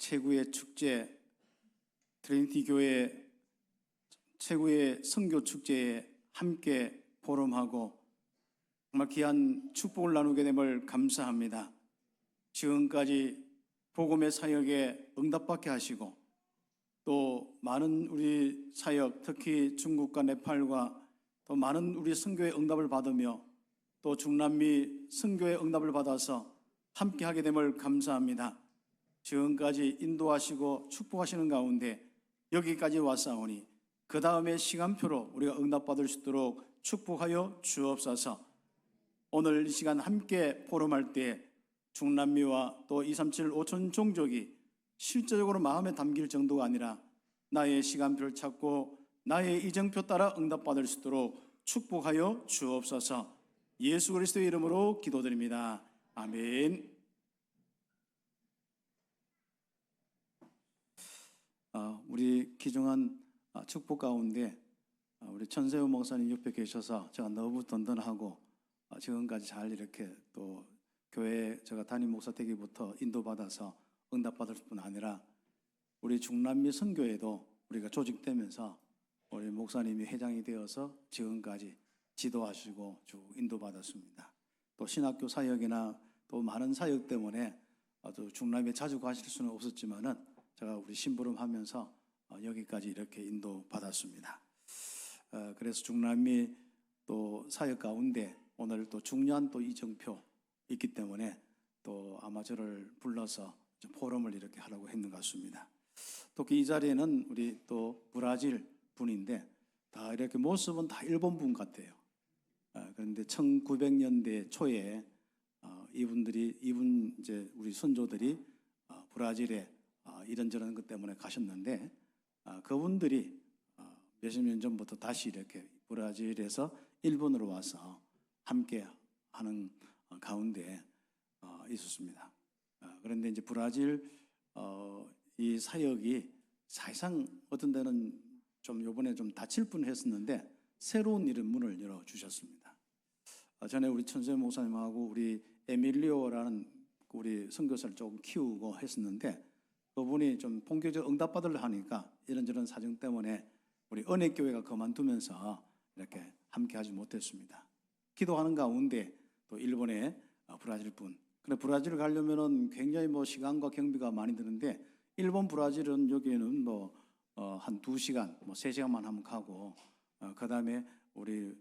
최고의 축제, 트리니티 교회 최고의 선교 축제에 함께 포럼하고 정말 귀한 축복을 나누게 됨을 감사합니다. 지금까지 복음의 사역에 응답받게 하시고 또 많은 우리 사역, 특히 중국과 네팔과 또 많은 우리 선교의 응답을 받으며 또 중남미 선교의 응답을 받아서 함께 하게 됨을 감사합니다. 지금까지 인도하시고 축복하시는 가운데 여기까지 왔사오니 그 다음에 시간표로 우리가 응답받을 수 있도록 축복하여 주옵소서. 오늘 이 시간 함께 포럼할 때 중남미와 또 237 5천 종족이 실제적으로 마음에 담길 정도가 아니라 나의 시간표를 찾고 나의 이정표 따라 응답받을 수 있도록 축복하여 주옵소서. 예수 그리스도의 이름으로 기도드립니다. 아멘. 우리 귀중한 축복 가운데 우리 천세우 목사님 옆에 계셔서 제가 너무 든든하고 지금까지 잘 이렇게 또 교회 제가 담임 목사 되기부터 인도받아서 응답받을 뿐 아니라 우리 중남미 선교회도 우리가 조직되면서 우리 목사님이 회장이 되어서 지금까지 지도하시고 쭉 인도받았습니다. 또 신학교 사역이나 또 많은 사역 때문에 또 중남미에 자주 가실 수는 없었지만은 제가 우리 심부름 하면서 여기까지 이렇게 인도받았습니다. 그래서 중남미 또 사역 가운데 오늘 또 중요한 또 이정표 있기 때문에 또 아마 저를 불러서 포럼을 이렇게 하라고 했는 것 같습니다. 특히 이 자리에는 우리 또 브라질 분인데 다 이렇게 모습은 다 일본 분 같아요. 그런데 1900년대 초에 이분 이제 우리 선조들이 브라질에 이런저런 것 때문에 가셨는데 그분들이 몇십 년 전부터 다시 이렇게 브라질에서 일본으로 와서 함께 하는 가운데 있었습니다. 그런데 이제 브라질 이 사역이 사실상 어떤 데는 좀 요번에 좀 다칠 뻔했었는데 새로운 이런 문을 열어 주셨습니다. 전에 우리 천세 목사님하고 우리 에밀리오라는 우리 선교사를 조금 키우고 했었는데 그분이 좀 본격적으로 응답받으려 하니까 이런저런 사정 때문에 우리 은혜교회가 그만두면서 이렇게 함께 하지 못했습니다. 기도하는 가운데 또 일본의 브라질 분. 근데 브라질을 가려면은 굉장히 시간과 경비가 많이 드는데 일본 브라질은 여기에는 한 2시간, 3시간만 하면 가고 그 다음에 우리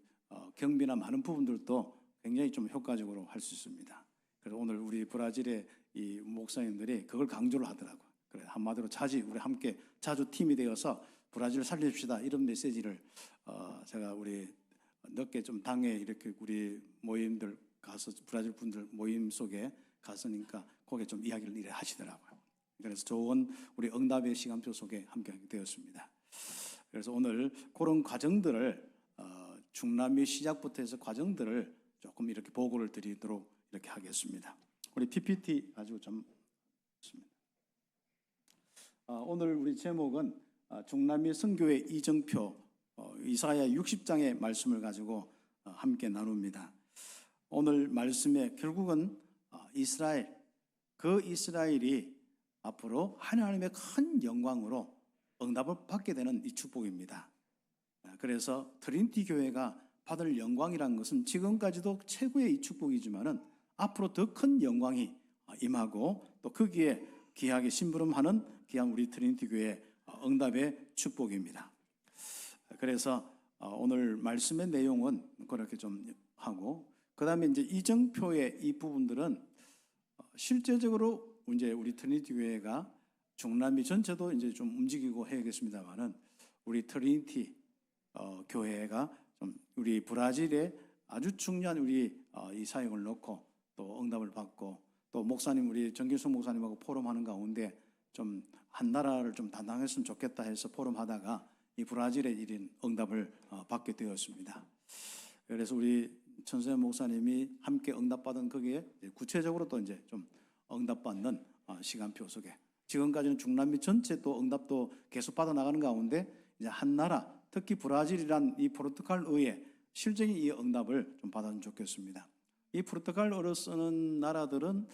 경비나 많은 부분들도 굉장히 좀 효과적으로 할 수 있습니다. 그래서 오늘 우리 브라질의 이 목사님들이 그걸 강조를 하더라고요. 그래 한마디로 우리 함께 자주 팀이 되어서 브라질을 살립시다 이런 메시지를 제가 우리 늦게 좀 당에 이렇게 우리 모임들 가서 브라질 분들 모임 속에 갔으니까 거기에 좀 이야기를 하시더라고요. 그래서 좋은 우리 응답의 시간표 속에 함께하게 되었습니다. 그래서 오늘 그런 과정들을 중남미 시작부터 해서 과정들을 조금 이렇게 보고를 드리도록 이렇게 하겠습니다. 우리 PPT 가지고 좀 있습니다. 오늘 우리 제목은 중남미 선교의 이정표 이사야 60장의 말씀을 가지고 함께 나눕니다. 오늘 말씀에 결국은 이스라엘, 그 이스라엘이 앞으로 하나님의 큰 영광으로 응답을 받게 되는 이 축복입니다. 그래서 트리니티 교회가 받을 영광이라는 것은 지금까지도 최고의 이 축복이지만은 앞으로 더 큰 영광이 임하고 또 거기에 귀하게 심부름하는 귀한 우리 트리니티 교회의 응답의 축복입니다. 그래서 오늘 말씀의 내용은 그렇게 좀 하고 그 다음에 이제 이정표의 이 부분들은 실제적으로 이제 우리 트리니티 교회가 중남미 전체도 이제 좀 움직이고 해야겠습니다만은 우리 트리니티 교회가 좀 우리 브라질에 아주 중요한 우리 이 사역을 놓고 또 응답을 받고 또 목사님 우리 정길성 목사님하고 포럼하는 가운데 좀 한 나라를 좀 담당했으면 좋겠다 해서 포럼하다가 이 브라질의 이런 응답을 받게 되었습니다. 그래서 우리 천세 목사님이 함께 응답받은 거기에 구체적으로 또 이제 좀 응답받는 시간표 속에 지금까지는 중남미 전체 또 응답도 계속 받아 나가는 가운데 이제 한 나라 특히 브라질이란 이 포르투갈어의 실제적인 이 응답을 좀 받았으면 좋겠습니다. 이 포르투갈어를 쓰는 나라들은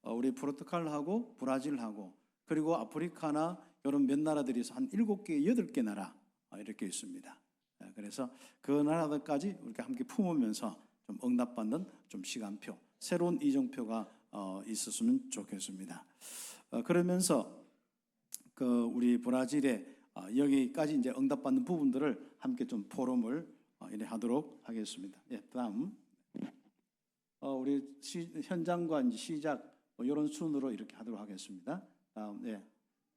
우리 포르투갈하고 브라질하고 그리고 아프리카나 이런 몇 나라들이 한 7개, 8개 나라 이렇게 있습니다. 그래서 그 나라들까지 우리가 함께 품으면서 좀 응답받는 좀 시간표, 새로운 이정표가 있었으면 좋겠습니다. 그러면서 그 우리 브라질에 여기까지 이제 응답받는 부분들을 함께 좀 포럼을 이래 하도록 하겠습니다. 예, 다음 우리 현장과 이제 시작 이런 순으로 이렇게 하도록 하겠습니다. 다음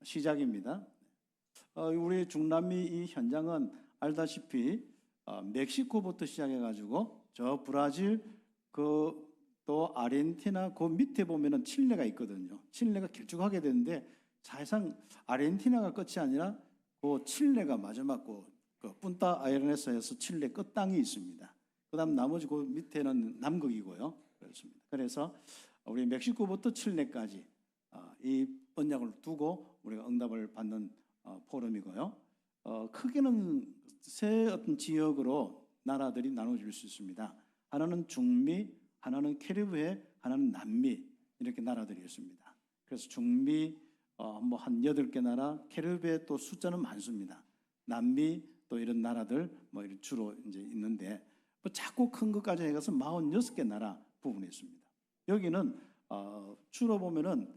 시작입니다. 우리 중남미 이 현장은 알다시피 멕시코부터 시작해가지고 저 브라질 또 아르헨티나 그 밑에 보면은 칠레가 있거든요. 칠레가 길쭉하게 되는데 사실상 아르헨티나가 끝이 아니라 그 칠레가 마지막 그 punta arenes에서 칠레 끝 땅이 있습니다. 그다음 나머지 그 밑에는 남극이고요. 그렇습니다. 그래서 우리 멕시코부터 칠레까지 이 언약을 두고 우리가 응답을 받는 포럼이고요. 크게는 세 어떤 지역으로 나라들이 나눠질 수 있습니다. 하나는 중미, 하나는 캐리브해, 하나는 남미 이렇게 나라들이 있습니다. 그래서 중미 뭐 한 8개 나라, 캐리브해 또 숫자는 많습니다. 남미 또 이런 나라들 뭐 주로 이제 있는데 뭐 자꾸 큰 것까지 해서 46개 나라 부분이 있습니다. 여기는 주로 보면은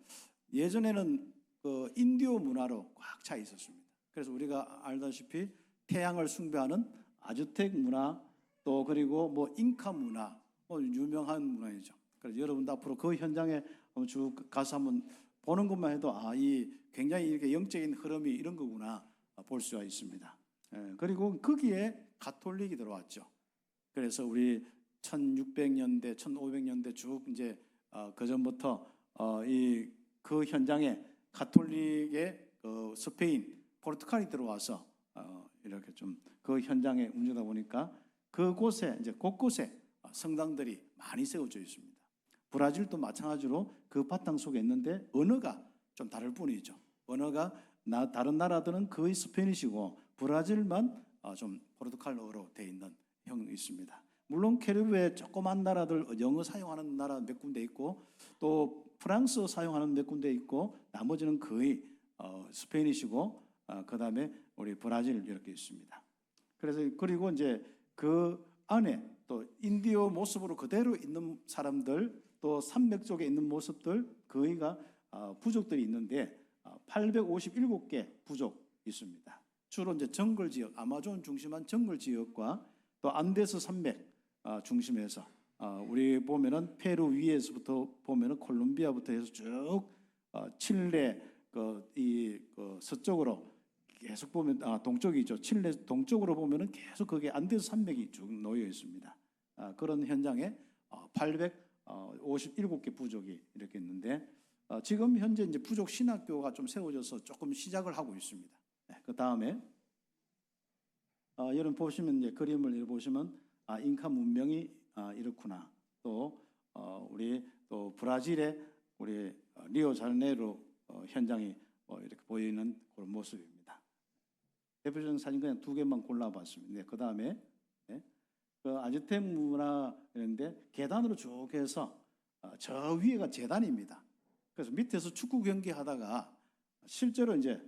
예전에는 그 인디오 문화로 꽉 차 있었습니다. 그래서 우리가 알다시피 태양을 숭배하는 아즈텍 문화 또 그리고 뭐 잉카 문화 유명한 문화이죠. 그래서 여러분도 앞으로 그 현장에 쭉 가서 한번 보는 것만 해도 이 굉장히 이렇게 영적인 흐름이 이런 거구나 볼 수가 있습니다. 그리고 거기에 가톨릭이 들어왔죠. 그래서 우리 1600년대, 1500년대 쭉 이제 그 전부터 그 현장에 가톨릭의 스페인, 포르투갈이 들어와서 이렇게 좀 그 현장에 움직이다 보니까 그곳에 이제 곳곳에 성당들이 많이 세워져 있습니다. 브라질도 마찬가지로 그 바탕 속에 있는데 언어가 좀 다를 뿐이죠. 언어가 다른 나라들은 거의 스페니시고 브라질만 좀 포르투갈어로 되어 있는 형이 있습니다. 물론 캐리브해 조그만 나라들 영어 사용하는 나라 몇 군데 있고 또 프랑스어 사용하는 몇 군데 있고 나머지는 거의 스페니시고 그 다음에 우리 브라질 이렇게 있습니다. 그래서 그리고 이제 그 안에 또 인디오 모습으로 그대로 있는 사람들 또 산맥 쪽에 있는 모습들 거의가 부족들이 있는데 857개 부족 있습니다. 주로 이제 정글 지역, 아마존 중심한 정글 지역과 또 안데스 산맥 중심에서 우리 보면은 페루 위에서부터 보면은 콜롬비아부터 해서 쭉 칠레 서쪽으로 계속 보면 동쪽이죠. 칠레 동쪽으로 보면은 계속 거기에 안데스 산맥이 쭉 놓여 있습니다. 그런 현장에 857개 부족이 이렇게 있는데 지금 현재 이제 부족 신학교가 좀 세워져서 조금 시작을 하고 있습니다. 그 다음에 여러분 보시면 이제 그림을 보시면 잉카 문명이 이렇구나. 또 우리 또 브라질의 우리 리오자네이루 현장이 이렇게 보이는 그런 모습입니다. 대표적인 사진 그냥 2개만 골라봤습니다. 그 다음에 그 아즈텍 문화인데 계단으로 쭉 해서 저 위에가 제단입니다. 그래서 밑에서 축구 경기 하다가 실제로 이제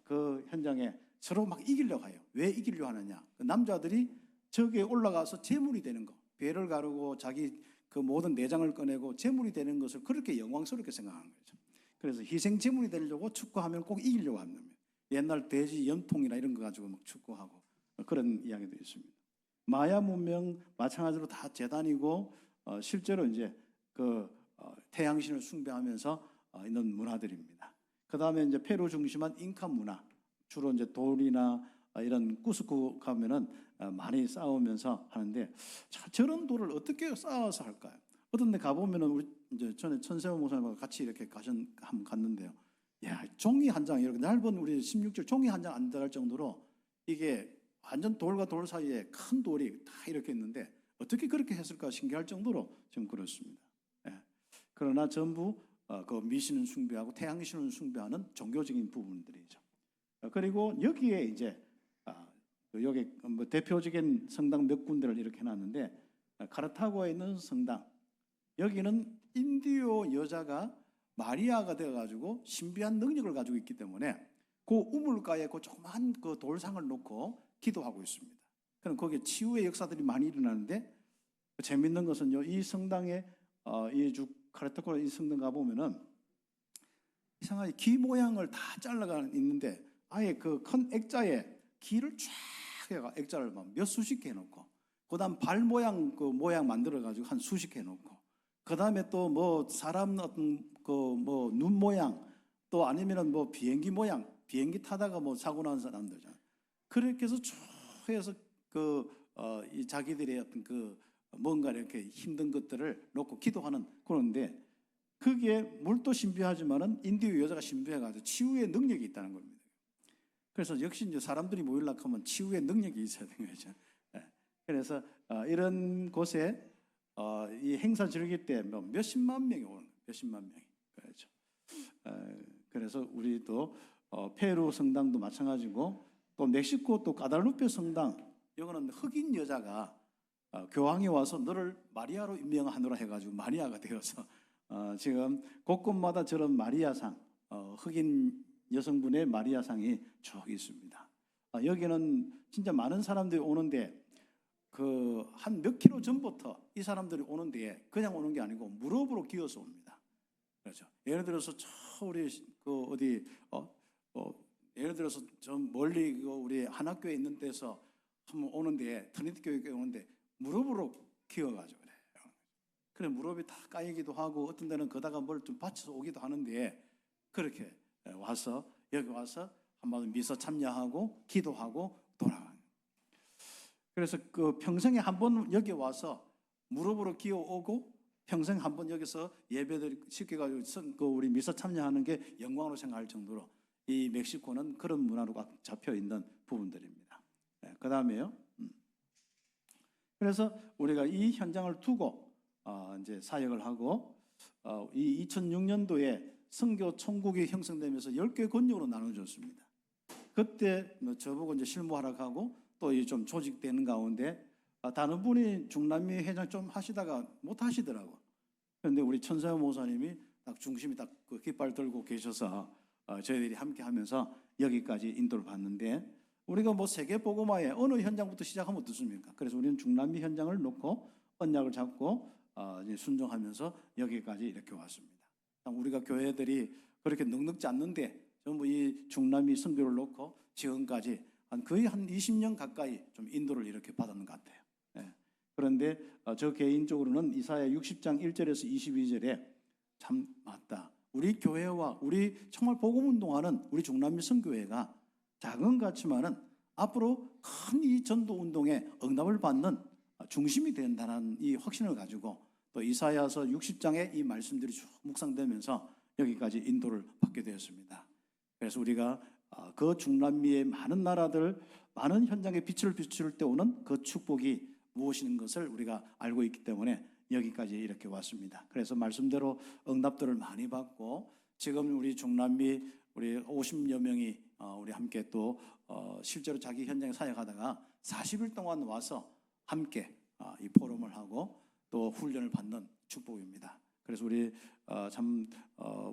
그 현장에 서로 막 이기려고 해요. 왜 이기려고 하느냐? 그 남자들이 저기에 올라가서 제물이 되는 거, 배를 가르고 자기 그 모든 내장을 꺼내고 제물이 되는 것을 그렇게 영광스럽게 생각하는 거죠. 그래서 희생 제물이 되려고 축구하면 꼭 이기려고 하는 겁니다. 옛날 돼지 연통이나 이런 거 가지고 막 축구하고 그런 이야기도 있습니다. 마야 문명 마찬가지로 다 제단이고 실제로 이제 그 태양신을 숭배하면서 있는 문화들입니다. 그 다음에 이제 페루 중심한 잉카 문화, 주로 이제 돌이나 이런 쿠스코 가면은 많이 쌓으면서 하는데 저런 돌을 어떻게 쌓아서 할까요? 어떤 데 가보면은 우리 이제 전에 천세호 목사님과 같이 이렇게 한번 갔는데요. 야, 종이 한 장 이렇게 넓은 우리 16줄 종이 한 장 안 들어갈 정도로 이게 완전 돌과 돌 사이에 큰 돌이 다 이렇게 있는데 어떻게 그렇게 했을까 신기할 정도로 좀 그렇습니다. 그러나 전부 그 미신을 숭배하고 태양신을 숭배하는 종교적인 부분들이죠. 그리고 여기에 이제 여기 뭐 대표적인 성당 몇 군데를 이렇게 해놨는데 카르타고에 있는 성당 여기는 인디오 여자가 마리아가 되어가지고 신비한 능력을 가지고 있기 때문에 그 우물가에 그 조그만 그 돌상을 놓고 기도하고 있습니다. 그럼 거기에 치유의 역사들이 많이 일어나는데 재밌는 것은요, 이 성당에 이 카르타코라 이 성당 가보면은 이상하게 기 모양을 다 잘라가 있는데 아예 그 큰 액자에 기를 쫙 해가 액자를 막 몇 수십 개 해놓고, 그다음 발 모양 그 모양 만들어 가지고 한 수십 개 해놓고, 그다음에 또 뭐 사람 어떤 그 뭐 눈 모양, 또 아니면은 뭐 비행기 모양, 비행기 타다가 뭐 사고 난 사람들잖아. 그렇게 해서 쭉 해서 이 자기들의 어떤 그 뭔가 이렇게 힘든 것들을 놓고 기도하는 그런데, 그게 물도 신비하지만은 인디의 여자가 신비해가지고 치유의 능력이 있다는 겁니다. 그래서 역시 이제 사람들이 모이려고 하면 치유의 능력이 있어야 되는 거죠. 그래서 이런 곳에 이 행사 즐길 때 뭐 몇십만 명이 오는 거예요. 몇십만 명이. 그렇죠. 그래서 우리도 페루 성당도 마찬가지고, 또 멕시코 또 까달루페 성당, 이거는 흑인 여자가 교황이 와서 너를 마리아로 임명하노라 해가지고 마리아가 되어서 지금 곳곳마다 저런 마리아상, 흑인 여성분의 마리아상이 쭉 있습니다. 여기는 진짜 많은 사람들이 오는데 그 한 몇 킬로 전부터 이 사람들이 오는데 그냥 오는 게 아니고 무릎으로 기어서 옵니다. 그렇죠. 예를 들어서 저 우리 그 어디 예를 들어서 좀 멀리 우리 한학교에 있는 데서 한번 오는데, 트리니티 교육에 오는데 무릎으로 기어가지고 그래요. 그래 무릎이 다 까이기도 하고 어떤 데는 거다가 뭘 좀 받쳐서 오기도 하는데, 그렇게 와서 여기 와서 한번 미사 참여하고 기도하고 돌아가는. 그래서 그 평생에 한 번 여기 와서 무릎으로 기어오고 평생 한 번 여기서 예배를 시켜가지고 그 우리 미사 참여하는 게 영광으로 생각할 정도로 이 멕시코는 그런 문화로 꽉 잡혀 있는 부분들입니다. 그 다음에요. 그래서 우리가 이 현장을 두고 이제 사역을 하고, 이 2006년도에 선교 총국이 형성되면서 10개 권역으로 나눠졌습니다. 그때 저보고 이제 실무하라고 하고 또 좀 조직되는 가운데 다른 분이 중남미 회장 좀 하시다가 못 하시더라고. 그런데 우리 천사요 목사님이 딱 중심이 딱 그 깃발 들고 계셔서 저희들이 함께 하면서 여기까지 인도를 받는데, 우리가 뭐 세계 복음화에 어느 현장부터 시작하면 어떻습니까? 그래서 우리는 중남미 현장을 놓고 언약을 잡고 이제 순종하면서 여기까지 이렇게 왔습니다. 우리가 교회들이 그렇게 넉넉지 않는데 전부 이 중남미 선교를 놓고 지금까지 거의 한 20년 가까이 좀 인도를 이렇게 받았는 것 같아요. 그런데 저 개인적으로는 이사야 60장 1절에서 22절에 참 맞다. 우리 교회와 우리 정말 복음 운동하는 우리 중남미 선교회가 작은 것 같지만은 앞으로 큰 이 전도 운동에 응답을 받는 중심이 된다는 이 확신을 가지고 또 이사야서 60장의 이 말씀들이 쭉 묵상되면서 여기까지 인도를 받게 되었습니다. 그래서 우리가 그 중남미의 많은 나라들, 많은 현장에 빛을 비출 때 오는 그 축복이 무엇인 것을 우리가 알고 있기 때문에 여기까지 이렇게 왔습니다. 그래서 말씀대로 응답들을 많이 받고 지금 우리 중남미 우리 50여 명이 우리 함께 또 실제로 자기 현장에 사역하다가 40일 동안 와서 함께 이 포럼을 하고 또 훈련을 받는 축복입니다. 그래서 우리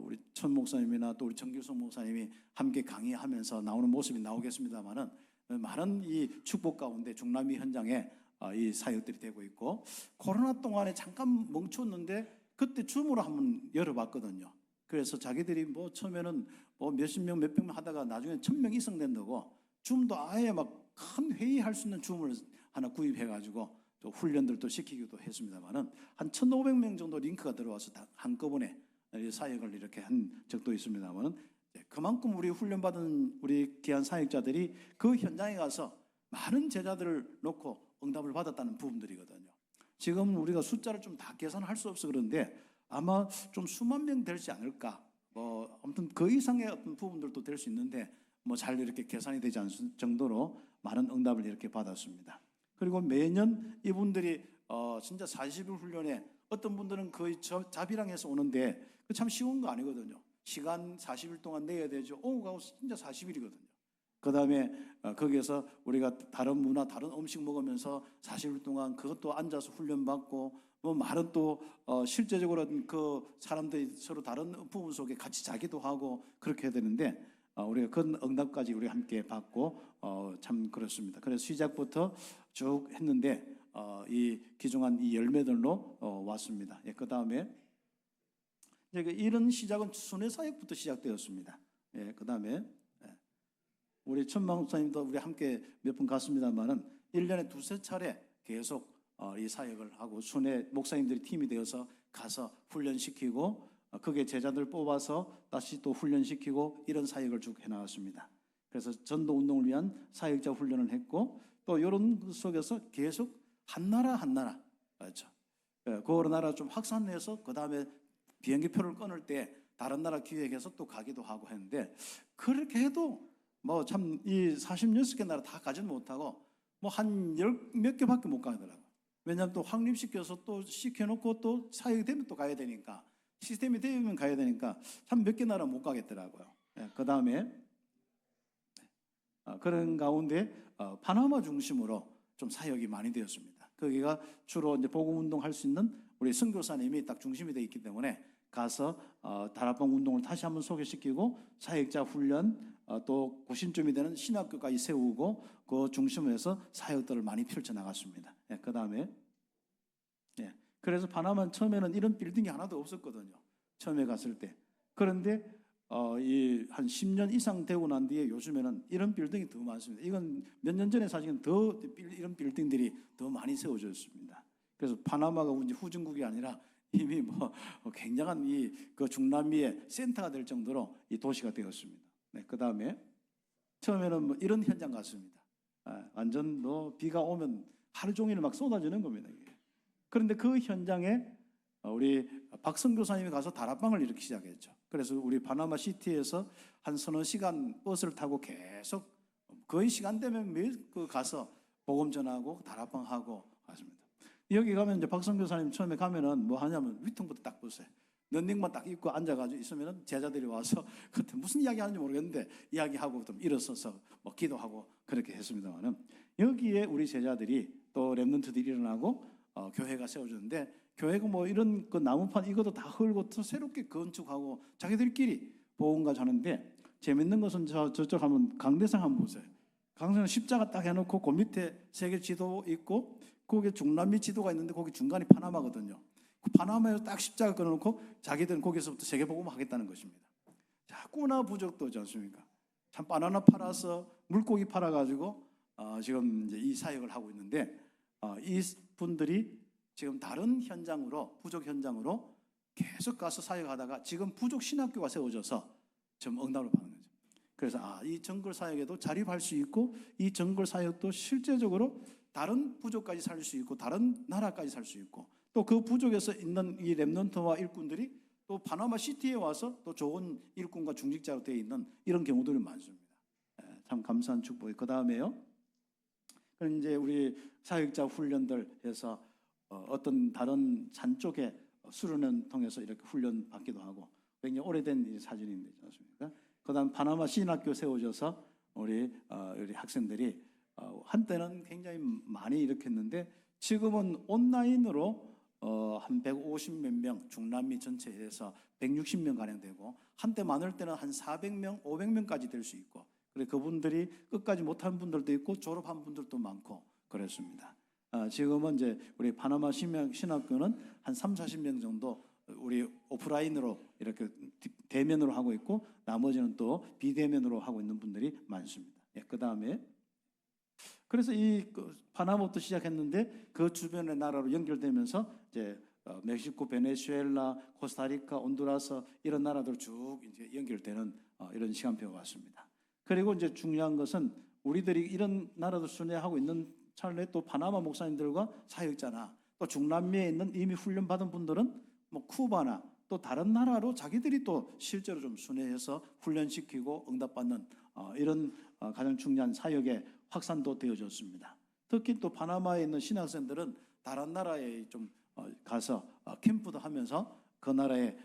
우리 천 목사님이나 또 우리 정규성 목사님이 함께 강의하면서 나오는 모습이 나오겠습니다만은 많은 이 축복 가운데 중남미 현장에 이 사역들이 되고 있고, 코로나 동안에 잠깐 멈췄는데 그때 줌으로 한번 열어봤거든요. 그래서 자기들이 뭐 처음에는 뭐 몇십 명, 몇백 명 하다가 나중에 1000명 이상된다고 줌도 아예 막 큰 회의할 수 있는 줌을 하나 구입해가지고 또 훈련들도 시키기도 했습니다만은 한 1500명 정도 링크가 들어와서 다 한꺼번에 사역을 이렇게 한 적도 있습니다만은 그만큼 우리 훈련받은 우리 귀한 사역자들이 그 현장에 가서 많은 제자들을 놓고 응답을 받았다는 부분들이거든요. 지금 우리가 숫자를 좀 다 계산할 수 없어 그런데 아마 좀 수만 명 되지 않을까. 뭐 아무튼 그 이상의 어떤 부분들도 될 수 있는데 뭐 잘 이렇게 계산이 되지 않을 정도로 많은 응답을 이렇게 받았습니다. 그리고 매년 이분들이 진짜 40일 훈련에 어떤 분들은 거의 자비랑해서 오는데 그 참 쉬운 거 아니거든요. 시간 40일 동안 내야 되죠. 오고 가고 진짜 40일이거든요. 그 다음에 거기에서 우리가 다른 문화, 다른 음식 먹으면서 40일 동안 그것도 앉아서 훈련받고 뭐 말은 또 실제적으로 그 사람들이 서로 다른 부분 속에 같이 자기도 하고 그렇게 해야 되는데 우리가 그 응답까지 우리 함께 받고 참 그렇습니다. 그래서 시작부터 쭉 했는데 이 귀중한 이 열매들로 왔습니다. 예, 그 다음에 이런 시작은 순회 사역부터 시작되었습니다. 예, 그 다음에 우리 천망 목사님도 우리 함께 몇 번 갔습니다만은 1년에 두세 차례 계속 이 사역을 하고 순회 목사님들이 팀이 되어서 가서 훈련시키고 그게 제자들 뽑아서 다시 또 훈련시키고 이런 사역을 쭉 해나갔습니다. 그래서 전도 운동을 위한 사역자 훈련을 했고 또 이런 속에서 계속 한 나라 그렇죠. 그 나라 좀 확산해서 그 다음에 비행기표를 끊을 때 다른 나라 기획해서 또 가기도 하고 했는데 그렇게 해도 뭐 참 이 46개 나라 다 가지는 못하고 뭐 한 몇 개밖에 못 가더라고요. 왜냐하면 또 확립시켜서 또 시켜놓고 또 사역이 되면 또 가야 되니까 시스템이 되면 가야 되니까 참 몇 개 나라 못 가겠더라고요. 그 다음에 그런 가운데 파나마 중심으로 좀 사역이 많이 되었습니다. 거기가 주로 이제 복음 운동 할 수 있는 우리 선교사님이 딱 중심이 되어 있기 때문에 가서 다락방 운동을 다시 한번 소개시키고 사역자 훈련 또 구심점이 되는 신학교까지 세우고 그 중심에서 사역들을 많이 펼쳐 나갔습니다. 그 다음에 그래서 파나마 처음에는 이런 빌딩이 하나도 없었거든요. 처음에 갔을 때. 그런데 이 한 10년 이상 되고 난 뒤에 요즘에는 이런 빌딩이 더 많습니다. 이건 몇 년 전에 사실은 더 이런 빌딩들이 더 많이 세워졌습니다. 그래서 파나마가 이제 후진국이 아니라 이미 뭐 굉장한 그 중남미의 센터가 될 정도로 이 도시가 되었습니다. 그 다음에 처음에는 뭐 이런 현장 같습니다. 완전 비가 오면 하루 종일 막 쏟아지는 겁니다. 이게. 그런데 그 현장에 우리 박성교사님이 가서 다락방을 이렇게 시작했죠. 그래서 우리 파나마 시티에서 한 서너 시간 버스를 타고 계속 거의 시간 되면 매일 가서 복음 전하고 다락방 하고 갔습니다. 여기 가면 이제 박성교사님 처음에 가면은 뭐 하냐면 위통부터 딱 보세요. 런닝만 딱 입고 앉아가지고 있으면은 제자들이 와서 그때 무슨 이야기 하는지 모르겠는데 이야기하고 좀 일어서서 뭐 기도하고 그렇게 했습니다만은 여기에 우리 제자들이 또 렘넌트들이 일어나고 교회가 세워졌는데 교회가 뭐 이런 그 나무판 이것도 다 헐고 또 새롭게 건축하고 자기들끼리 보험가 하는데 재밌는 것은 저쪽 한번 강대상 한번 보세요. 강대상 십자가 딱 해놓고 그 밑에 세계 지도 있고 거기에 중남미 지도가 있는데 거기 중간이 파나마거든요. 그 파나마에 딱 십자가 끊어놓고 자기들은 거기서부터 세계복음 하겠다는 것입니다. 자꾸나 부족도 오지 않습니까? 참 바나나 팔아서 물고기 팔아가지고 지금 이제 이 사역을 하고 있는데 이 분들이 지금 다른 현장으로 부족 현장으로 계속 가서 사역하다가 지금 부족 신학교가 세워져서 지금 응답을 받는 거죠. 그래서 이 정글 사역에도 자립할 수 있고 이 정글 사역도 실제적으로 다른 부족까지 살 수 있고 다른 나라까지 살 수 있고 또 그 부족에서 있는 이 렘넌트와 일꾼들이 또 파나마 시티에 와서 또 좋은 일꾼과 중직자로 되어 있는 이런 경우들이 많습니다. 참 감사한 축복이. 그 다음에요. 그럼 이제 우리 사역자 훈련들에서 어떤 다른 산 쪽에 수련을 통해서 이렇게 훈련 받기도 하고 굉장히 오래된 사진인데 않습니까? 그다음 파나마 신학교 세워져서 우리 학생들이 한때는 굉장히 많이 이렇게 했는데 지금은 온라인으로 한 150몇 명 중남미 전체에서 160명 가량 되고 한때 많을 때는 한 400명, 500명까지 될 수 있고 그래 그분들이 끝까지 못한 분들도 있고 졸업한 분들도 많고 그랬습니다. 지금은 이제 우리 파나마 신학교는 한 30-40명 정도 우리 오프라인으로 이렇게 대면으로 하고 있고 나머지는 또 비대면으로 하고 있는 분들이 많습니다. 그 다음에 그래서 이 파나마부터 시작했는데 그 주변의 나라로 연결되면서 이제 멕시코, 베네수엘라, 코스타리카, 온두라스 이런 나라들 쭉 이제 연결되는 이런 시간표가 왔습니다. 그리고 이제 중요한 것은 우리들이 이런 나라도 순회하고 있는 차례에 또 파나마 목사님들과 사역자나 또 중남미에 있는 이미 훈련 받은 분들은 뭐 쿠바나 또 다른 나라로 자기들이 또 실제로 좀 순회해서 훈련시키고 응답받는 이런 가장 중요한 사역의 확산도 되어졌습니다. 특히 또 파나마에 있는 신학생들은 다른 나라에 좀 가서 캠프도 하면서 그 나라의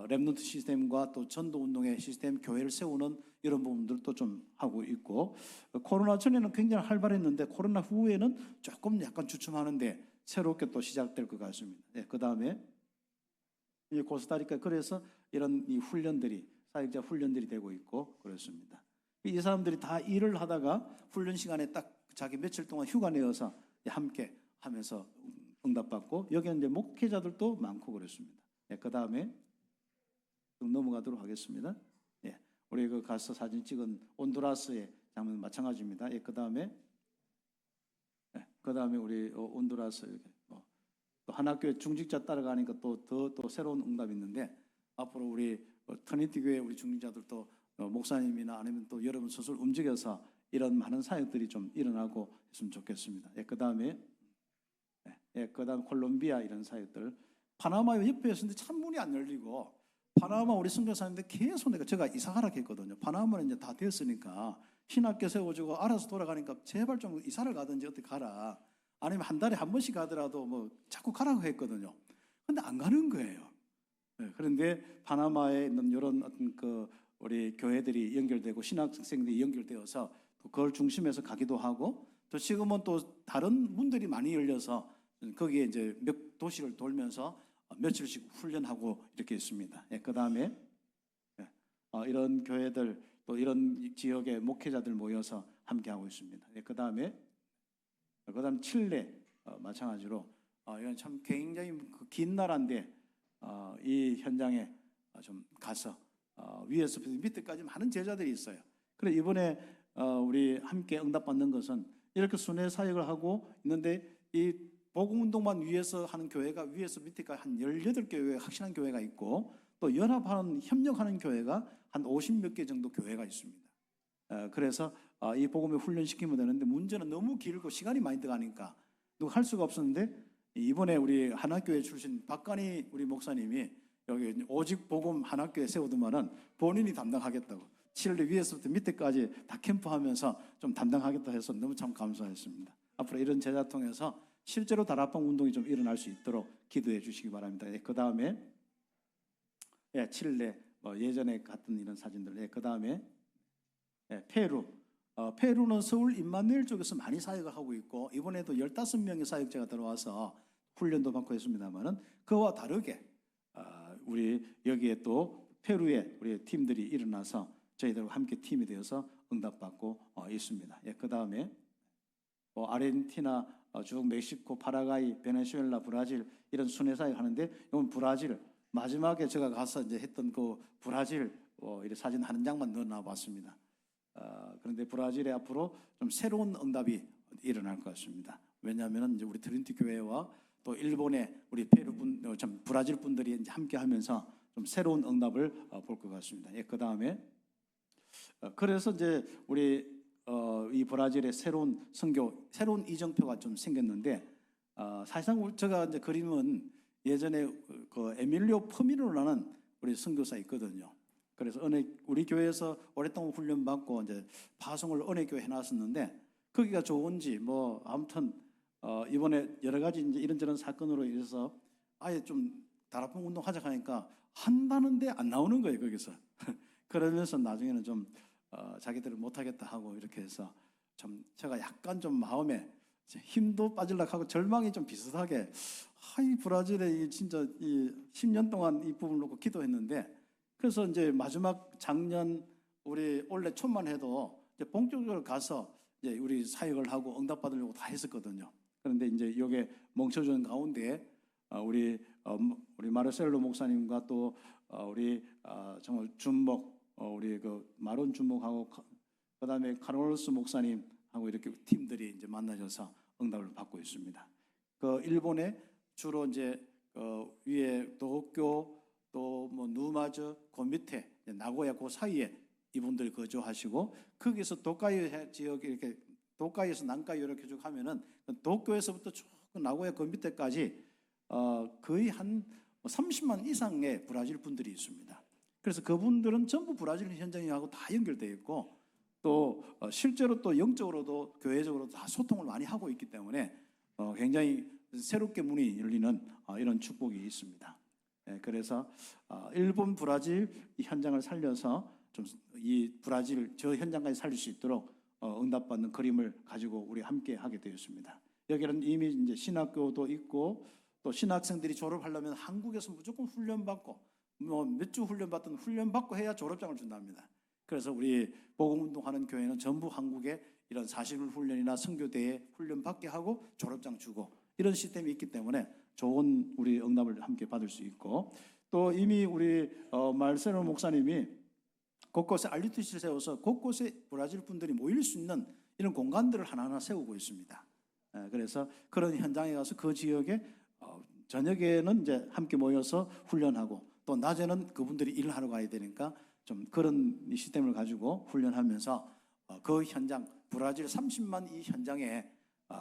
렘넌트 시스템과 또 전도 운동의 시스템, 교회를 세우는 이런 부분들도 좀 하고 있고 코로나 전에는 굉장히 활발했는데 코로나 후에는 조금 약간 주춤하는데 새롭게 또 시작될 것 같습니다. 예, 그 다음에 이 코스타리카, 그래서 이런 이 훈련들이, 사역자 훈련들이 되고 있고 그렇습니다. 이 사람들이 다 일을 하다가 훈련 시간에 딱 자기 며칠 동안 휴가 내어서 함께 하면서 응답받고, 여기는 이제 목회자들도 많고 그렇습니다. 예, 그 다음에 넘어가도록 하겠습니다. 예, 우리 그 가서 사진 찍은 온두라스의 장면 마찬가지입니다. 예, 그 다음에 우리 온두라스 또 하나교회 중직자 따라가니까 또 새로운 응답이 있는데, 앞으로 우리 트리니티 교회 우리 중직자들도 목사님이나 아니면 또 여러분 스스로 움직여서 이런 많은 사역들이 좀 일어나고 있으면 좋겠습니다. 예, 그 다음에 콜롬비아 이런 사역들, 파나마 옆에 있었는데 참 문이 안 열리고, 파나마 우리 선교사님들 계속 제가 이사 가라 했거든요. 파나마는 이제 다 됐으니까 신학교 세워주고 알아서 돌아가니까 제발 좀 이사를 가든지 어떻게 가라, 아니면 한 달에 한 번씩 가더라도 뭐 자꾸 가라고 했거든요. 근데 안 가는 거예요. 네, 그런데 파나마에 있는 이런 어떤 그 우리 교회들이 연결되고 신학생들이 연결되어서 그걸 중심에서 가기도 하고, 또 지금은 또 다른 문들이 많이 열려서 거기에 이제 몇 도시를 돌면서 며칠씩 훈련하고 이렇게 있습니다. 예, 그 다음에 이런 교회들 또 이런 지역의 목회자들 모여서 함께하고 있습니다. 예, 그 다음에 칠레 마찬가지로 이건 참 굉장히 긴 나라인데 이 현장에 좀 가서 위에서부터 밑에까지 많은 제자들이 있어요. 그래서 이번에 우리 함께 응답받는 것은 이렇게 순회 사역을 하고 있는데, 이 복음운동만 위해서 하는 교회가 위에서 밑에까지 한 18개의 확실한 교회가 있고, 또 연합하는 협력하는 교회가 한 50몇 개 정도 교회가 있습니다. 그래서 이 복음을 훈련시키면 되는데, 문제는 너무 길고 시간이 많이 들어가니까 누가 할 수가 없었는데, 이번에 우리 하나교회 출신 박간희 우리 목사님이 여기 오직 복음 하나교회 세우더만은 본인이 담당하겠다고, 칠레 위에서부터 밑에까지 다 캠프하면서 좀 담당하겠다 해서 너무 참 감사했습니다. 앞으로 이런 제자 통해서 실제로 다락방 운동이 좀 일어날 수 있도록 기도해 주시기 바랍니다. 그 다음에 칠레 예전에 갔던 이런 사진들. 그 다음에 페루. 페루는 서울 임마누엘 쪽에서 많이 사역을 하고 있고, 이번에도 15명의 사역자가 들어와서 훈련도 받고 있습니다만은, 그와 다르게 우리 여기에 또 페루에 우리 팀들이 일어나서 저희들과 함께 팀이 되어서 응답받고 있습니다. 그 다음에 아르헨티나, 쭉 멕시코, 파라과이, 베네수엘라, 브라질 이런 순회 사역 하는데, 이건 브라질 마지막에 제가 가서 이제 했던 그 브라질 이런 사진 한 장만 넣어놔봤습니다. 그런데 브라질에 앞으로 좀 새로운 응답이 일어날 것 같습니다. 왜냐하면 이제 우리 트리니티 교회와 또 일본의 우리 브라질 분들이 이제 함께하면서 좀 새로운 응답을 볼 것 같습니다. 그 다음에 그래서 이제 우리 이 브라질의 새로운 선교, 새로운 이정표가 좀 생겼는데, 사실상 제가 이제 그림은 예전에 그 에밀리오 포미노라는 우리 선교사 있거든요. 그래서 우리 교회에서 오랫동안 훈련 받고 이제 파송을 은혜교회 해놨었는데, 거기가 좋은지 아무튼 이번에 여러 가지 이제 이런저런 사건으로 인해서 아예 좀 다락방 운동하자 하니까 한다는데 안 나오는 거예요, 거기서. 그러면서 나중에는 좀 자기들은 못하겠다 하고 이렇게 해서 좀 제가 약간 좀 마음에 힘도 빠질락 하고 절망이 좀 비슷하게, 이 브라질에 진짜 이 10년 동안 이 부분을 놓고 기도했는데, 그래서 이제 마지막 작년 우리 올해 초만 해도 이제 본격적으로 가서 이제 우리 사역을 하고 응답 받으려고 다 했었거든요. 그런데 이제 이게 멈춰진 가운데 우리 마르셀로 목사님과 또 우리 정말 준목 우리 그 마론 준목하고 그다음에 카를로스 목사님하고 이렇게 팀들이 이제 만나셔서 응답을 받고 있습니다. 그 일본에 주로 이제 위에 도쿄 또 누마즈 그 밑에 나고야 그 사이에 이분들이 거주하시고, 거기서 도카이 지역 이렇게 도카이에서 난카이 이렇게 쭉 하면은 도쿄에서부터 쭉 나고야 그 밑에까지 거의 한 30만 이상의 브라질 분들이 있습니다. 그래서 그분들은 전부 브라질 현장하고 다 연결되어 있고, 또 실제로 또 영적으로도 교회적으로도 다 소통을 많이 하고 있기 때문에 굉장히 새롭게 문이 열리는 이런 축복이 있습니다. 그래서 일본 브라질 이 현장을 살려서 좀 이 브라질 저 현장까지 살릴 수 있도록 응답받는 그림을 가지고 우리 함께 하게 되었습니다. 여기는 이미 이제 신학교도 있고 또 신학생들이 졸업하려면 한국에서 무조건 훈련받고 뭐 몇 주 훈련받든 훈련받고 해야 졸업장을 준답니다. 그래서 우리 복음운동하는 교회는 전부 한국에 이런 40일 훈련이나 선교대회 훈련받게 하고 졸업장 주고 이런 시스템이 있기 때문에 좋은 우리 응답을 함께 받을 수 있고, 또 이미 우리 말세로 목사님이 곳곳에 RUTC를 세워서 곳곳에 브라질 분들이 모일 수 있는 이런 공간들을 하나하나 세우고 있습니다. 그래서 그런 현장에 가서 그 지역에 저녁에는 이제 함께 모여서 훈련하고 또 낮에는 그분들이 일을 하러 가야 되니까 좀 그런 시스템을 가지고 훈련하면서 그 현장, 브라질 30만 이 현장에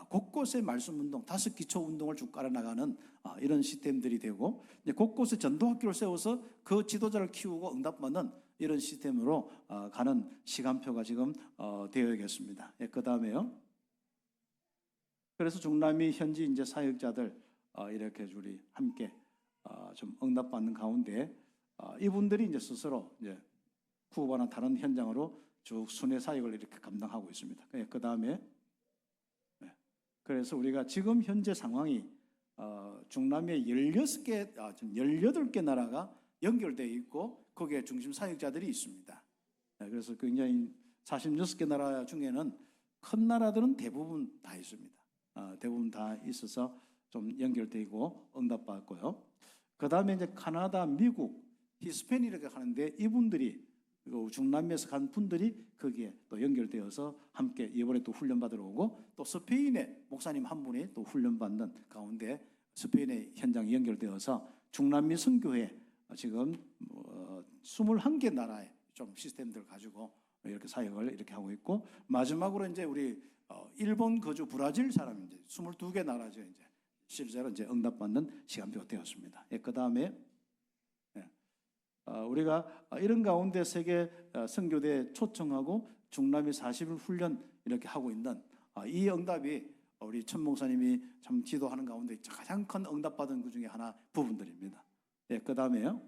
곳곳에 말씀 운동, 5기초 운동을 쭉 깔아나가는 이런 시스템들이 되고, 이제 곳곳에 전도학교를 세워서 그 지도자를 키우고 응답받는 이런 시스템으로 가는 시간표가 지금 되어 있겠습니다. 그 다음에요. 그래서 중남미 현지 이제 사역자들 이렇게 우리 함께 좀 응답받는 가운데 이분들이 이제 스스로 이제 쿠바나 다른 현장으로 쭉 순회 사역을 이렇게 감당하고 있습니다. 그 다음에 그래서 우리가 지금 현재 상황이 중남미의 16개, 18개 나라가 연결되어 있고 거기에 중심 사역자들이 있습니다. 그래서 굉장히 46개 나라 중에는 큰 나라들은 대부분 다 있습니다. 대부분 다 있어서 좀 연결되고 응답받고요. 그 다음에 이제 카나다, 미국, 히스패닉이라고 하는데 이분들이 중남미에서 간 분들이 거기에 또 연결되어서 함께 이번에 또 훈련받으러 오고, 또 스페인의 목사님 한 분이 또 훈련받는 가운데 스페인의 현장이 연결되어서 중남미 선교회 지금 21개 나라의 좀 시스템들을 가지고 이렇게 사역을 이렇게 하고 있고, 마지막으로 이제 우리 일본 거주 브라질 사람이 이제 22개 나라죠. 이제 실제로 이제 응답받는 시간표가 되었습니다. 그 다음에 우리가 이런 가운데 세계 선교대에 초청하고 중남미 40일 훈련 이렇게 하고 있는 이 응답이 우리 천 목사님이 참 지도하는 가운데 가장 큰 응답받은 그 중에 하나 부분들입니다. 그 다음에요.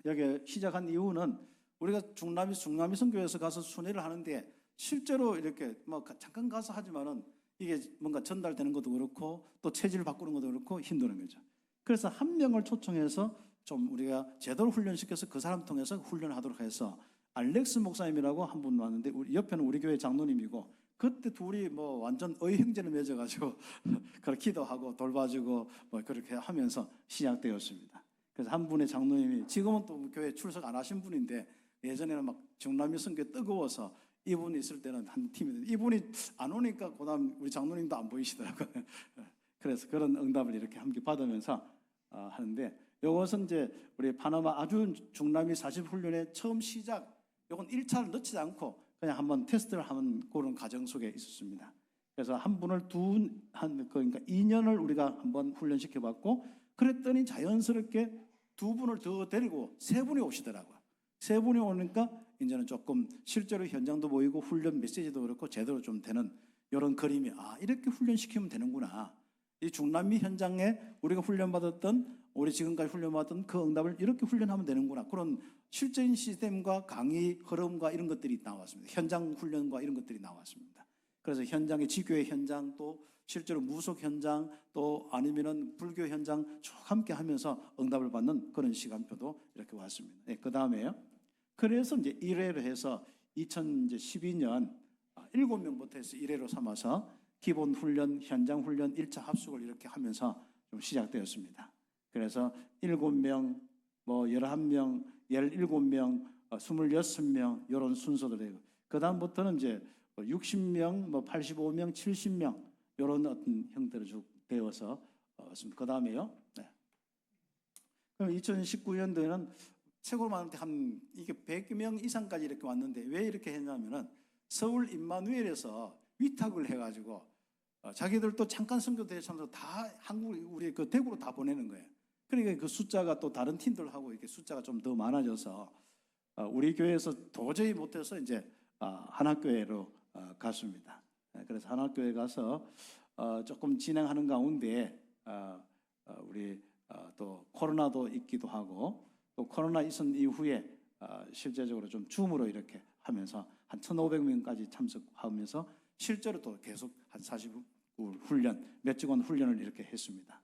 여기 시작한 이유는 우리가 중남미 선교에서 가서 순회를 하는데 실제로 이렇게 뭐 잠깐 가서 하지만은 이게 뭔가 전달되는 것도 그렇고 또 체질을 바꾸는 것도 그렇고 힘드는 거죠. 그래서 한 명을 초청해서 좀 우리가 제대로 훈련시켜서 그 사람 통해서 훈련하도록 해서 알렉스 목사님이라고 한 분 왔는데 우리 옆에는 우리 교회 장로님이고, 그때 둘이 뭐 완전 형제를 맺어가지고 그렇게 기도하고 돌봐주고 뭐 그렇게 하면서 시작되었습니다. 그래서 한 분의 장로님이 지금은 또 교회 출석 안 하신 분인데 예전에는 막 중남미 선교 뜨거워서 이분이 있을 때는 한 팀이, 이분이 안 오니까 그다음 우리 장로님도 안 보이시더라고요. 그래서 그런 응답을 이렇게 함께 받으면서 하는데, 이것은 이제 우리 파나마 아주 중남미 40훈련의 처음 시작, 이건 1차를 넣지 않고 그냥 한번 테스트를 하는 그런 과정 속에 있었습니다. 그래서 한 분을 그러니까 2년을 우리가 한번 훈련시켜봤고, 그랬더니 자연스럽게 2분을 더 데리고 3분이 오시더라고요. 3분이 오니까 이제는 조금 실제로 현장도 보이고 훈련 메시지도 그렇고 제대로 좀 되는 이런 그림이 이렇게 훈련시키면 되는구나. 이 중남미 현장에 우리가 훈련받았던, 우리 지금까지 훈련받았던 그 응답을 이렇게 훈련하면 되는구나. 그런 실제인 시스템과 강의 흐름과 이런 것들이 나왔습니다. 현장 훈련과 이런 것들이 나왔습니다. 그래서 현장의 지교회 현장, 또 실제로 무속 현장, 또 아니면은 불교 현장 쭉 함께 하면서 응답을 받는 그런 시간표도 이렇게 왔습니다. 그 다음에요. 그래서 이제 1회를 해서 2012년 7명부터 해서 1회로 삼아서 기본 훈련, 현장 훈련 1차 합숙을 이렇게 하면서 좀 시작되었습니다. 그래서 7명, 뭐 11명, 17명, 26명 이런 순서들이에요. 그 다음부터는 이제 60명, 뭐 85명, 70명 이런 어떤 형태로 쭉 되어서 그 다음에요. 그럼 2019년도에는 최고로 많을 때 한 이게 100명 이상까지 이렇게 왔는데, 왜 이렇게 했냐면은 서울 임마누엘에서 위탁을 해가지고 자기들도 잠깐 선교대회 참석 다 한국 우리 그 대구로 다 보내는 거예요. 그러니까 그 숫자가 또 다른 팀들하고 이렇게 숫자가 좀 더 많아져서 우리 교회에서 도저히 못해서 이제 한학교회로 갔습니다. 그래서 한학교회 가서 조금 진행하는 가운데 우리 또 코로나도 있기도 하고, 또 코로나 있은 이후에 실제적으로 좀 줌으로 이렇게 하면서 한 1,500명까지 참석하면서 실제로 또 계속 한 45 훈련, 몇 주간 훈련을 이렇게 했습니다.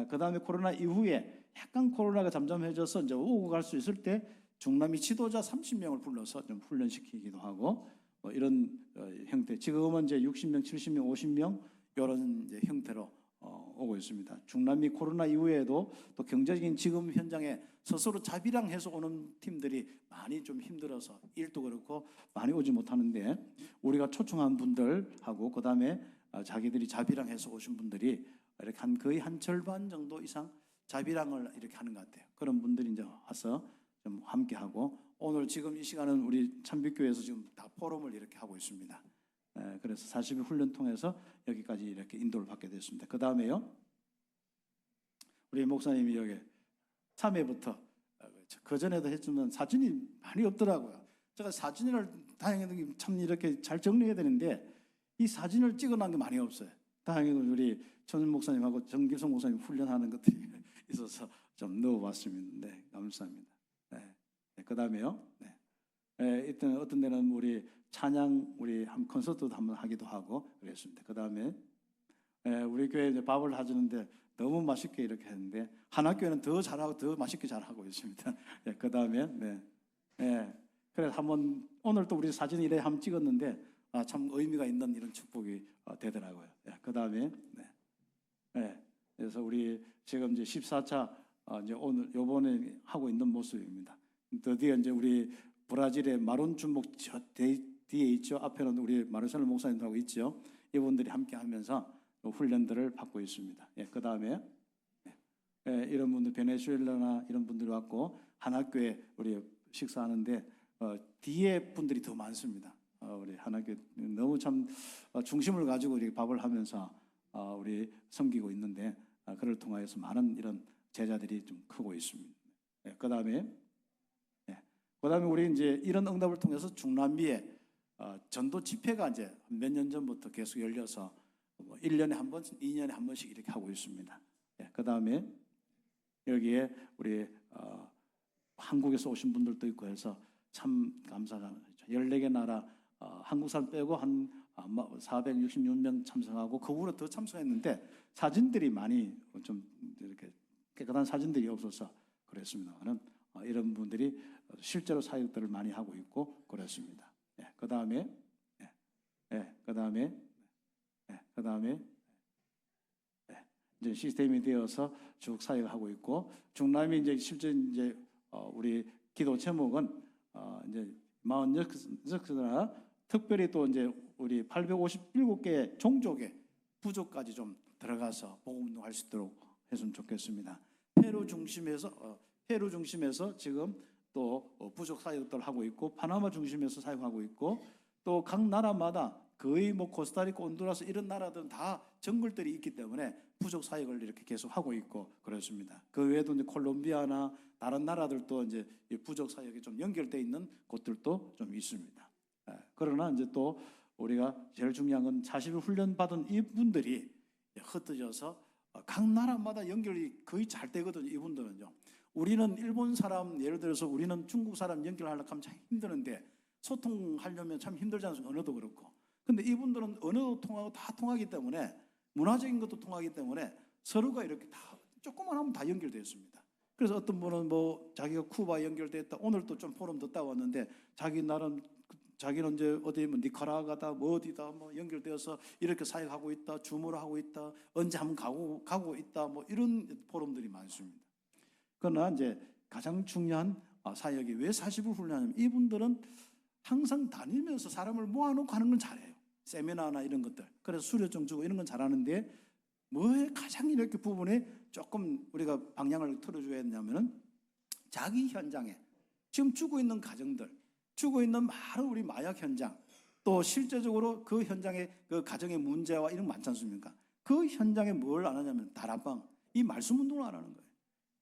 그 다음에 코로나 이후에 약간 코로나가 잠잠해져서 이제 오고 갈 수 있을 때 중남미 지도자 30명을 불러서 좀 훈련시키기도 하고 이런 형태. 지금은 이제 60명, 70명, 50명 이런 이제 형태로 오고 있습니다. 중남미 코로나 이후에도 또 경제적인 지금 현장에 스스로 자비랑해서 오는 팀들이 많이 좀 힘들어서 일도 그렇고 많이 오지 못하는데 우리가 초청한 분들하고 그 다음에 자기들이 자비랑해서 오신 분들이 이렇게 거의 한 절반 정도 이상 자비랑을 이렇게 하는 것 같아요. 그런 분들이 이제 와서 좀 함께하고 오늘 지금 이 시간은 우리 참빛교회에서 지금 다 포럼을 이렇게 하고 있습니다. 그래서 40일 훈련 통해서 여기까지 이렇게 인도를 받게 됐습니다. 그 다음에요, 우리 목사님이 여기 3회부터 그 전에도 했지만 사진이 많이 없더라고요. 제가 사진을 다행히 참 이렇게 잘 정리해야 되는데 이 사진을 찍어놓은 게 많이 없어요. 다행히 우리 전 목사님하고 정길성 목사님 훈련하는 것들이 있어서 좀 넣어봤습니다. 네, 감사합니다. 그 다음에요. 이때는 어떤 데는 우리 찬양 우리 한 콘서트도 한번 하기도 하고 그랬습니다. 그 다음에 우리 교회 이제 밥을 하주는데 너무 맛있게 이렇게 했는데 하나교회는 더 잘하고 더 맛있게 잘하고 있습니다. 그 다음에 그래서 한번 오늘 또 우리 사진 이래 한번 찍었는데 참 의미가 있는 이런 축복이 되더라고요. 그 다음에 그래서 우리 지금 이제 14차 이제 오늘 요번에 하고 있는 모습입니다. 드디어 이제 우리 브라질의 마론 주목 저 뒤에 있죠. 앞에는 우리 마르셀로 목사님하고 있죠. 이분들이 함께 하면서 훈련들을 받고 있습니다. 그 다음에 이런 분들 베네수엘라나 이런 분들이 왔고 한학교에 우리 식사하는데 뒤에 분들이 더 많습니다. 우리 한학교 너무 참 중심을 가지고 이렇게 밥을 하면서 우리 섬기고 있는데 그를 통하여서 많은 이런 제자들이 좀 크고 있습니다. 그 다음에 우리 이제 이런 응답을 통해서 중남미에 전도 집회가 이제 몇 년 전부터 계속 열려서 1년에 한 번, 2년에 한 번씩 이렇게 하고 있습니다. 그 다음에 여기에 우리 한국에서 오신 분들도 있고 해서 참 감사합니다. 14개 나라 한국 사람 빼고 한 466명 참석하고 그 후로 더 참석했는데 사진들이 많이 좀 이렇게 깨끗한 사진들이 없어서 그랬습니다만은 이런 분들이 실제로 사역들을 많이 하고 있고 그렇습니다. 그 다음에 이제 시스템이 되어서 쭉 사역하고 있고 중남미 이제 실제 이제 우리 기도 제목은 이제 46나 특별히 또 이제 우리 857개 종족의 부족까지 좀 들어가서 복음 운동할 수 있도록 했으면 좋겠습니다. 페루 중심에서 지금 또 부족 사역들을 하고 있고 파나마 중심에서 사역하고 있고 또 각 나라마다 거의 코스타리카, 온두라스 이런 나라들은 다 정글들이 있기 때문에 부족 사역을 이렇게 계속 하고 있고 그렇습니다. 그 외에도 이제 콜롬비아나 다른 나라들도 이제 부족 사역이 좀 연결되어 있는 곳들도 좀 있습니다. 그러나 이제 또 우리가 제일 중요한 건 40일 훈련 받은 이분들이 흩어져서 각 나라마다 연결이 거의 잘 되거든요. 이분들은요. 우리는 일본 사람 예를 들어서 우리는 중국 사람 연결하려고 하면 참 힘드는데 소통하려면 참 힘들지 않습니까? 언어도 그렇고. 근데 이분들은 언어도 통하고 다 통하기 때문에 문화적인 것도 통하기 때문에 서로가 이렇게 다 조금만 하면 다 연결되어 있습니다. 그래서 어떤 분은 자기가 쿠바 연결됐다. 오늘 또 좀 포럼 듣다 왔는데 자기는 이제 어디 니카라과다 어디다 연결되어서 이렇게 사역하고 있다. 주무를 하고 있다. 언제 한번 가고 있다. 이런 포럼들이 많습니다. 그러나 이제 가장 중요한 사역이 왜 40을 훈련하냐면 이분들은 항상 다니면서 사람을 모아놓고 하는 건 잘해요. 세미나나 이런 것들. 그래서 수료증 주고 이런 건 잘하는데 뭐에 가장 이렇게 부분에 조금 우리가 방향을 틀어줘야 되냐면은 자기 현장에 지금 주고 있는 가정들, 주고 있는 많은 우리 마약 현장, 또 실제적으로 그 현장에 그 가정의 문제와 이런 거 많지 않습니까? 그 현장에 뭘 안 하냐면 다락방, 이 말씀 운동을 안 하는 거예요.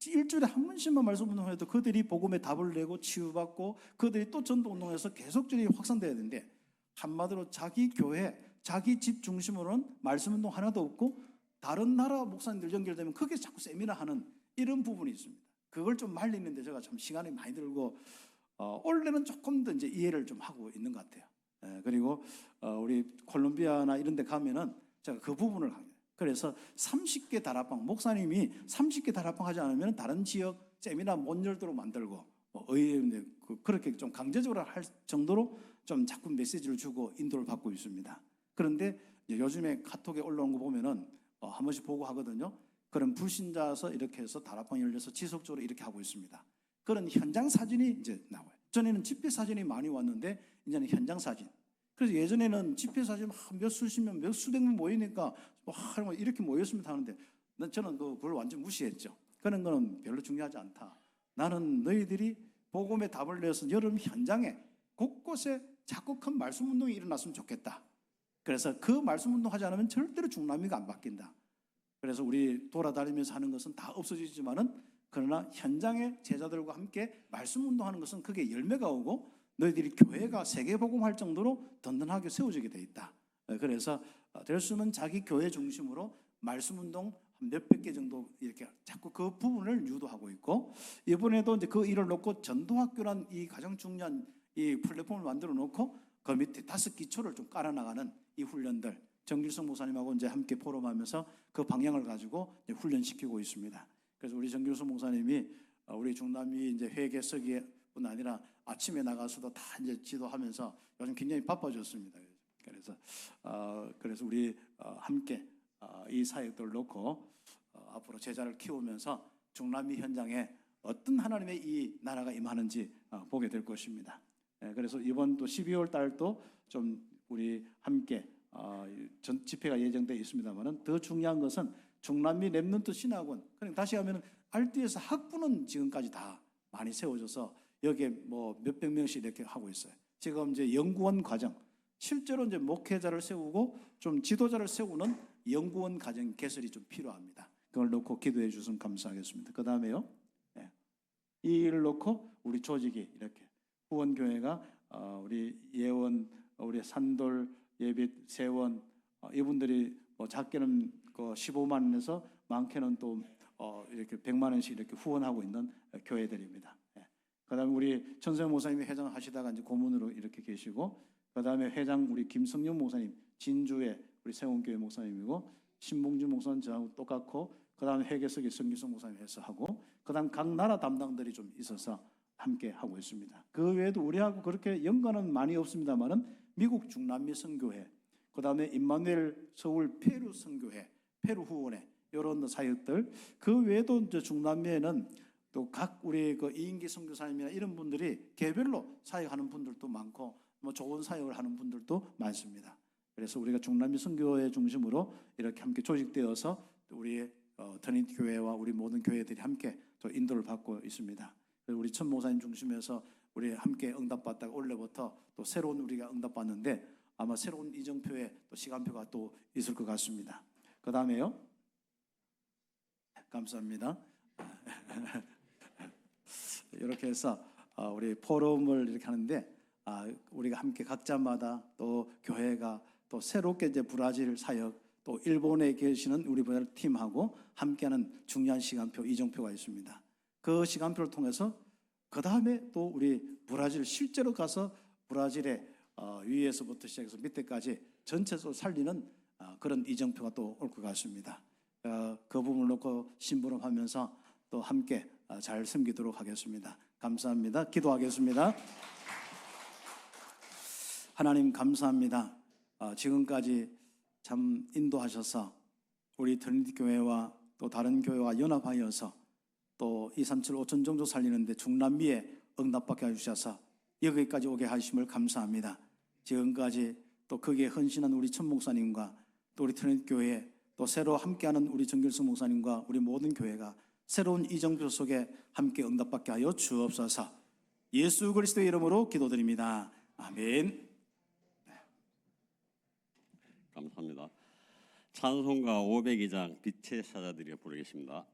일주일에 한 번씩만 말씀 운동해도 그들이 복음에 답을 내고 치유받고 그들이 또 전도 운동해서 계속적으로 확산돼야 되는데 한마디로 자기 교회, 자기 집 중심으로는 말씀 운동 하나도 없고 다른 나라 목사님들 연결되면 그게 자꾸 세미나 하는 이런 부분이 있습니다. 그걸 좀 말리는데 제가 참 시간이 많이 들고 올해는 조금 더 이제 이해를 좀 하고 있는 것 같아요. 그리고 우리 콜롬비아나 이런 데 가면은 제가 그 부분을 합니다. 그래서 30개 다락방, 목사님이 30개 다락방 하지 않으면 다른 지역 세미나 못 열도록 만들고 그렇게 좀 강제적으로 할 정도로 좀 자꾸 메시지를 주고 인도를 받고 있습니다. 그런데 요즘에 카톡에 올라온 거 보면은 한 번씩 보고 하거든요. 그런 불신자서 이렇게 해서 다락방 열려서 지속적으로 이렇게 하고 있습니다. 그런 현장 사진이 이제 나와요. 전에는 집회 사진이 많이 왔는데 이제는 현장 사진. 그래서 예전에는 집회 사진 몇 수십 명, 몇 수백 명 모이니까 이렇게 모였으면 하는데 저는 그걸 완전 무시했죠. 그런 거는 별로 중요하지 않다. 나는 너희들이 복음의 답을 내서 여름 현장에 곳곳에 자꾸 큰 말씀 운동이 일어났으면 좋겠다. 그래서 그 말씀 운동 하지 않으면 절대로 중남미가 안 바뀐다. 그래서 우리 돌아다니면서 하는 것은 다 없어지지만은 그러나 현장에 제자들과 함께 말씀 운동하는 것은 그게 열매가 오고 너희들이 교회가 세계복음할 정도로 든든하게 세워지게 돼 있다. 그래서 될 수 있으면 자기 교회 중심으로 말씀 운동 몇백 개 정도 이렇게 자꾸 그 부분을 유도하고 있고, 이번에도 이제 그 일을 놓고 전도학교란 이 가장 중요한 이 플랫폼을 만들어 놓고 그 밑에 5기초를 좀 깔아나가는 이 훈련들, 정길성 목사님하고 이제 함께 포럼하면서 그 방향을 가지고 이제 훈련시키고 있습니다. 그래서 우리 정길성 목사님이 우리 중남미 이제 회계서기뿐 아니라 아침에 나가서도 다 이제 지도하면서 요즘 굉장히 바빠졌습니다. 그래서 우리 함께 이 사역들을 놓고 앞으로 제자를 키우면서 중남미 현장에 어떤 하나님의 이 나라가 임하는지 보게 될 것입니다. 그래서 이번 또 12월 달도 좀 우리 함께 전 집회가 예정되어 있습니다만은 더 중요한 것은 중남미 렘넌트 신학원, 그러니까 다시 하면 RD에서 학부는 지금까지 다 많이 세워져서 여기에 뭐 몇백 명씩 이렇게 하고 있어요. 지금 이제 연구원 과정, 실제로 이제 목회자를 세우고 좀 지도자를 세우는 연구원 과정 개설이 좀 필요합니다. 그걸 놓고 기도해 주시면 감사하겠습니다. 그 다음에요, 이 일을 놓고 우리 조직이 이렇게 후원교회가 우리 예원, 우리 산돌, 예빛, 세원 이분들이 뭐 작게는 15만 원에서 많게는 또 이렇게 100만 원씩 이렇게 후원하고 있는 교회들입니다. 그다음에 우리 천세영 목사님이 회장 하시다가 이제 고문으로 이렇게 계시고, 그다음에 회장 우리 김성윤 목사님 진주의 우리 세원교회 목사님이고, 신봉주 목사님 저하고 똑같고, 그다음에 회계석의 성기성 목사님 해서 하고, 그다음 각 나라 담당들이 좀 있어서 함께 하고 있습니다. 그 외에도 우리하고 그렇게 연관은 많이 없습니다만은 미국 중남미 선교회, 그다음에 임마누엘 서울 페루 선교회, 페루 후원회 이런 사역들, 그 외에도 이제 중남미에는 또 각 우리 그 이인기 선교사님이나 이런 분들이 개별로 사역하는 분들도 많고 뭐 좋은 사역을 하는 분들도 많습니다. 그래서 우리가 중남미 선교회 중심으로 이렇게 함께 조직되어서 우리의 트리니티 교회와 우리 모든 교회들이 함께 또 인도를 받고 있습니다. 우리 천 목사님 중심에서 우리 함께 응답받다가 올해부터 또 새로운 우리가 응답받는데 아마 새로운 이정표에 또 시간표가 또 있을 것 같습니다. 그 다음에요. 감사합니다. 이렇게 해서 우리 포럼을 이렇게 하는데 우리가 함께 각자마다 또 교회가 또 새롭게 이제 브라질 사역 또 일본에 계시는 우리 팀하고 함께하는 중요한 시간표 이정표가 있습니다. 그 시간표를 통해서 그 다음에 또 우리 브라질 실제로 가서 브라질의 위에서부터 시작해서 밑에까지 전체적으로 살리는 그런 이정표가 또 올 것 같습니다. 그 부분을 놓고 심부름하면서 또 함께 잘 섬기도록 하겠습니다. 감사합니다. 기도하겠습니다. 하나님 감사합니다. 지금까지 참 인도하셔서 우리 트리니티 교회와 또 다른 교회와 연합하여서 또 237 5천 종족 살리는데 중남미에 응답받게 해주셔서 여기까지 오게 하심을 감사합니다. 지금까지 또 거기에 헌신한 우리 천 목사님과 또 우리 트리니티 교회 또 새로 함께하는 우리 정길성 목사님과 우리 모든 교회가 새로운 이정표 속에 함께 응답받게 하여 주옵소서. 예수 그리스도의 이름으로 기도드립니다. 아멘. 감사합니다. 찬송가 502장 빛의 사자들이 부르겠습니다.